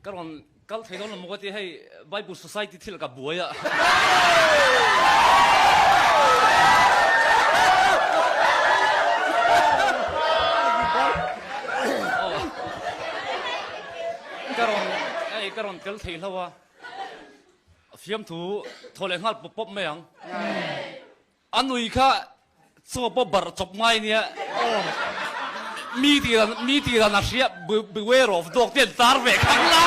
karon kal thei don mo ti hei Bible Society thil ka buaya karon tel thei lawa fiamthu thole ngal pop meang anui kha so po bar chop mai nia media na sia beware of dog ten tar ve khang la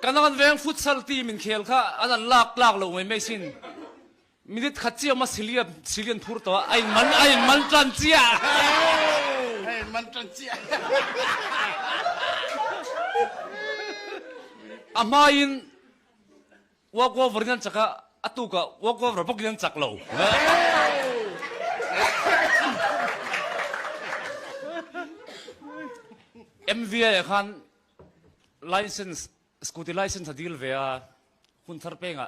kanan veng futsal team in khel kha anan lak lo mai sin minute khachi ma silian phur to ai man tran chia man tran chia amain walk over nan chaka atuka walk over bok nan chaklo MVA khan license scooty license adil ve a hun thar penga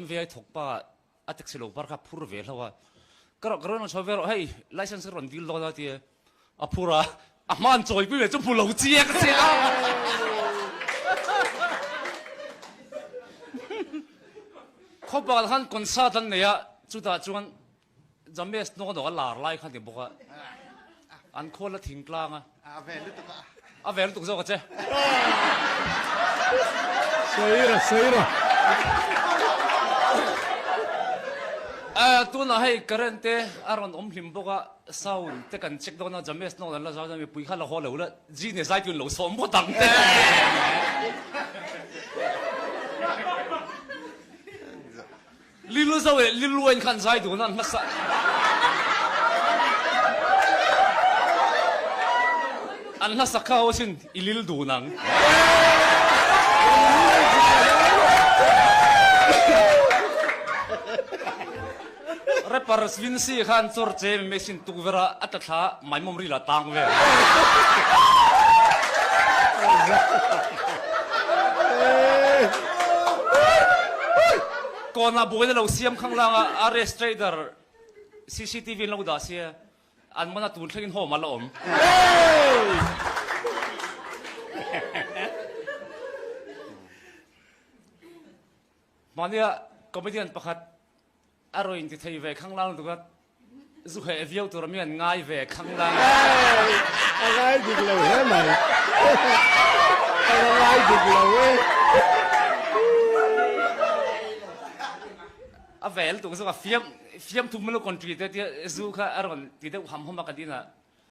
MVA thokpa atek selo par kha phur ve lawa karo no chover hey license ron dil lo da ti apura aman choi pi ve chu pulo chi ka se khoba khan konsa tan ne ya chu ta chuan james no do lar lai khan ti boka an khola thing tlanga a vel tu zo ka che Saira. Tu na hay current aron hlim boka sound te kan check do na james no la za mi pui khala ho lo la ji ne sai tun lo som bo tang te lilu zawe lilu en kan sai du na sa an na sa ka osin ilil du nang Reparas Vinci khan chor che machine tu vera atatha mai momri la tang ve kona boina lo siam khang langa arrest trader CCTV lo da sia an mana tu thlein ho ma lo om mania comedian pakhat aroin ti thei ve khang lang tu ka zu he viau tu ramian ngai ve khang lang Ngai dik lo he mày ngai dik lo he a vel tu so ka fiam tu melo country te zu kha aron ti de ham hom ka dina